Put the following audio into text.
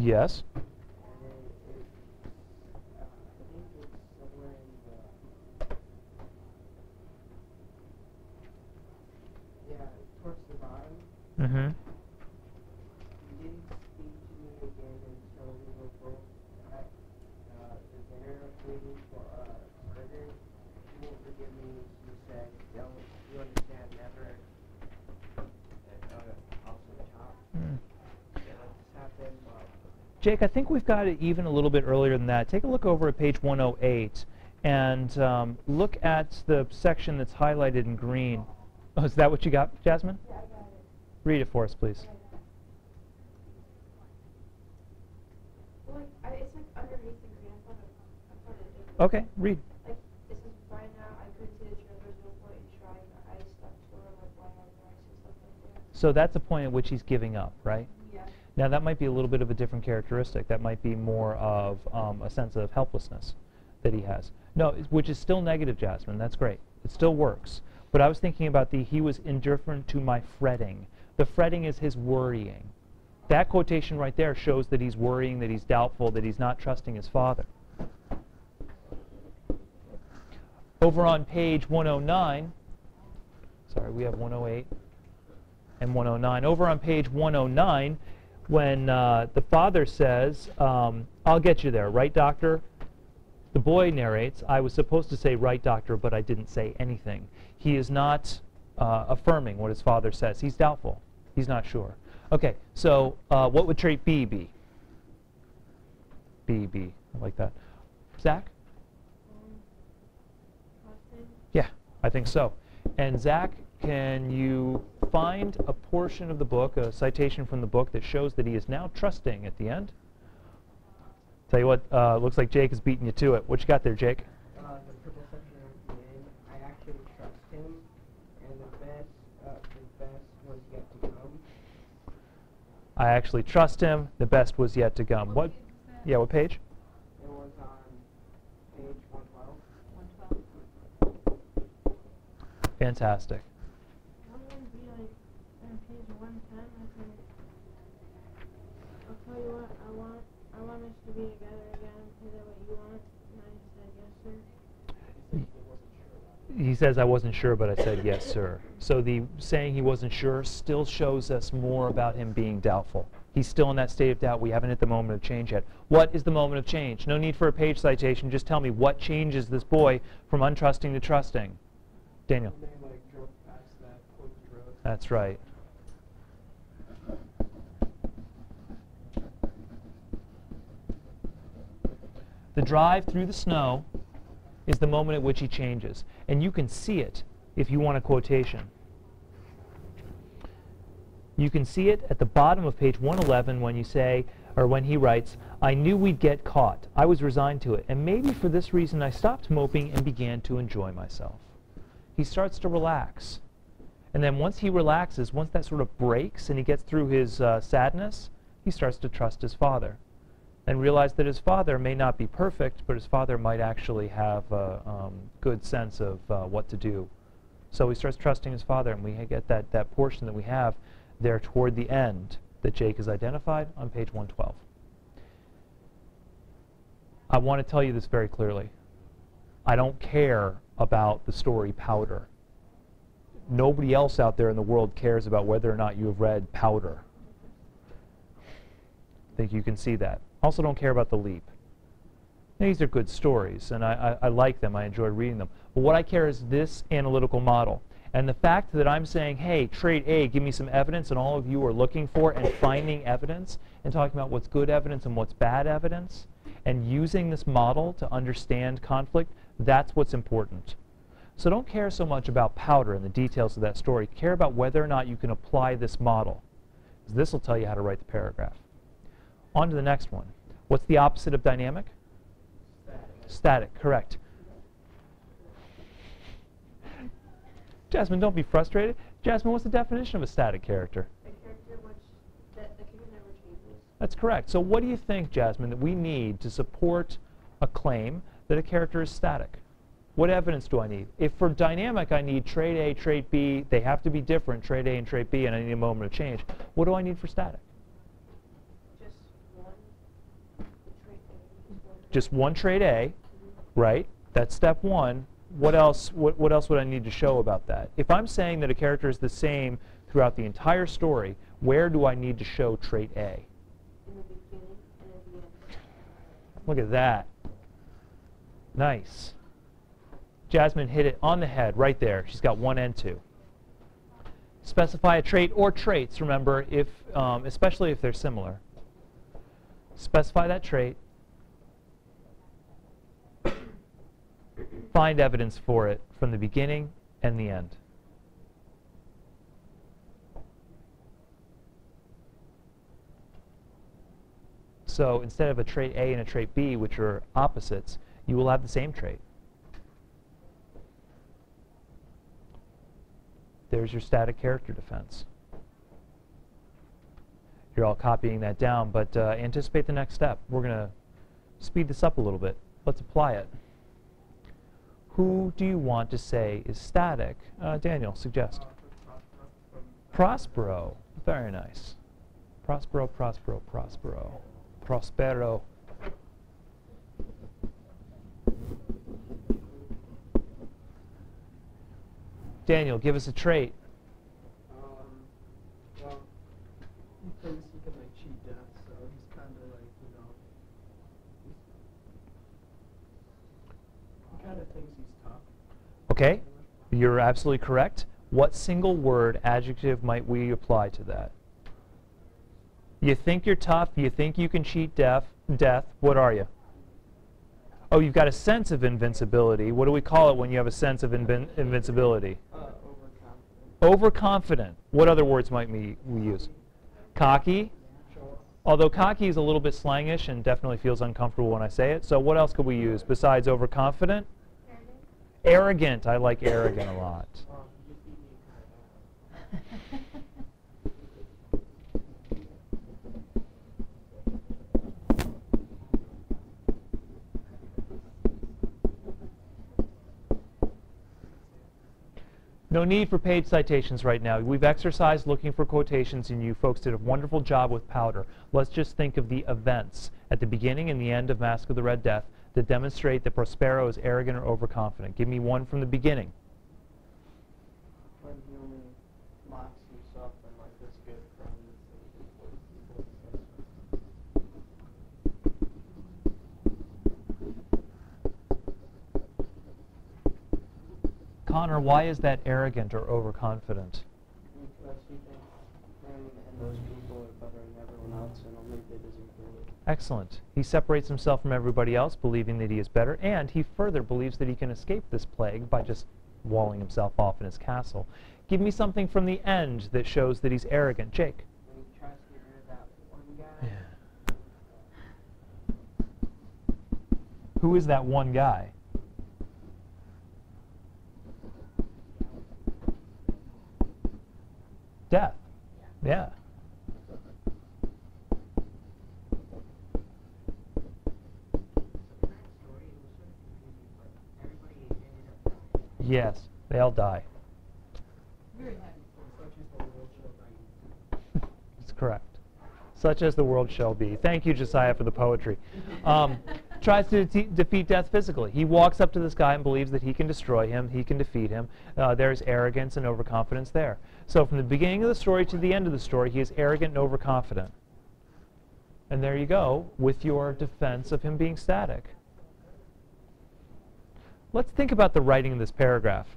Yes. Towards the bottom. Mm-hmm. You didn't speak to me again until we were both at the dinner waiting for burger. You won't forgive me, you said. You understand, never. Also the top. Yeah, let this happen. Well, Jake, I think we've got it even a little bit earlier than that. Take a look over at page 108 and look at the section that's highlighted in green. Oh, is that what you got, Jasmine? Yeah, I got it. Read it for us, please. Well, it's like underneath the green. I thought it did. Okay, read. Like, it says, by now I couldn't see the tree. There's no point in trying. The eyes stuck to her like why have rice and stuff like that. So that's a point at which he's giving up, right? Yeah. Now that might be a little bit of a different characteristic. That might be more of a sense of helplessness that he has. No, which is still negative, Jasmine. That's great. It still works. But I was thinking about he was indifferent to my fretting. The fretting is his worrying. That quotation right there shows that he's worrying, that he's doubtful, that he's not trusting his father. Over on page 109, sorry, we have 108 and 109. Over on page 109, when the father says, I'll get you there, right, doctor? The boy narrates, I was supposed to say right, doctor, but I didn't say anything. He is not affirming what his father says. He's doubtful. He's not sure. Okay, so what would trait B be? B, I like that. Zach? Yeah, I think so. And Zach, can you find a portion of the book, a citation from the book that shows that he is now trusting at the end? Tell you what, looks like Jake is beating you to it. What you got there, Jake? the purple section at the end, I actually trust him, and the best was yet to come. I actually trust him. The best was yet to come. What? Yeah, what page? It was on page 112. 112. Fantastic. Wouldn't it be like on page 110? I'll tell you what, I want us to be together again. Is that what you want? And I said yes, sir. He says, I wasn't sure, but I said, yes, sir. So the saying he wasn't sure still shows us more about him being doubtful. He's still in that state of doubt. We haven't hit the moment of change yet. What is the moment of change? No need for a page citation. Just tell me what changes this boy from untrusting to trusting. Daniel. They drove past that quote you wrote. That's right. The drive through the snow is the moment at which he changes. And you can see it if you want a quotation. You can see it at the bottom of page 111 when you say, or when he writes, I knew we'd get caught. I was resigned to it. And maybe for this reason I stopped moping and began to enjoy myself. He starts to relax. And then once he relaxes, once that sort of breaks and he gets through his sadness, he starts to trust his father. And realize that his father may not be perfect, but his father might actually have a good sense of what to do. So he starts trusting his father, and we get that portion that we have there toward the end that Jake has identified on page 112. I want to tell you this very clearly. I don't care about the story Powder. Nobody else out there in the world cares about whether or not you have read Powder. I think you can see that. Also don't care about The Leap. These are good stories, and I like them. I enjoy reading them. But what I care is this analytical model. And the fact that I'm saying, hey, trait A, give me some evidence, and all of you are looking for and finding evidence and talking about what's good evidence and what's bad evidence, and using this model to understand conflict, that's what's important. So don't care so much about Powder and the details of that story. Care about whether or not you can apply this model. Because this will tell you how to write the paragraph. On to the next one. What's the opposite of dynamic? Static, correct. Jasmine, don't be frustrated. Jasmine, what's the definition of a static character? A character which the character never changes. That's correct. So what do you think, Jasmine, that we need to support a claim that a character is static? What evidence do I need? If for dynamic I need trait A, trait B, they have to be different, trait A and trait B, and I need a moment of change. What do I need for static? Just one just one trait A, right? That's step one. What else would I need to show about that? If I'm saying that a character is the same throughout the entire story, where do I need to show trait A? In the beginning and at the end. Look at that. Nice. Jasmine hit it on the head right there. She's got 1 and 2. Specify a trait or traits, remember, if, especially if they're similar. Specify that trait. Find evidence for it from the beginning and the end. So instead of a trait A and a trait B, which are opposites, you will have the same trait. There's your static character defense. You're all copying that down, but anticipate the next step. We're going to speed this up a little bit. Let's apply it. Who do you want to say is static? Daniel, suggest. Prospero. Very nice. Prospero, Prospero, Prospero. Prospero. Daniel, give us a trait. Well, he thinks he can like cheat death, so he's kind of like, he kind of thinks he's tough. Okay, you're absolutely correct. What single word, adjective might we apply to that? You think you're tough, you think you can cheat death, what are you? Oh, you've got a sense of invincibility. What do we call it when you have a sense of invincibility? Overconfident. Overconfident. What other words might we use? Cocky. Although cocky is a little bit slangish and definitely feels uncomfortable when I say it. So what else could we use besides overconfident? Arrogant. I like arrogant a lot. No need for page citations right now. We've exercised looking for quotations, and you folks did a wonderful job with powder. Let's just think of the events at the beginning and the end of Mask of the Red Death that demonstrate that Prospero is arrogant or overconfident. Give me one from the beginning. When he only mocks himself and like this good Connor, why is that arrogant or overconfident? Because he thinks him and those people are better than everyone else, and only they deserve it. Excellent. He separates himself from everybody else, believing that he is better, and he further believes that he can escape this plague by just walling himself off in his castle. Give me something from the end that shows that he's arrogant. Jake. When he tries to get rid of that one guy. Yeah. Who is that one guy? Death. Yeah. Yes, they all die. That's correct. Such as the world shall be. Thank you, Josiah, for the poetry. Tries to defeat death physically. He walks up to this guy and believes that he can destroy him, he can defeat him. There's arrogance and overconfidence there. So from the beginning of the story to the end of the story, he is arrogant and overconfident. And there you go with your defense of him being static. Let's think about the writing of this paragraph.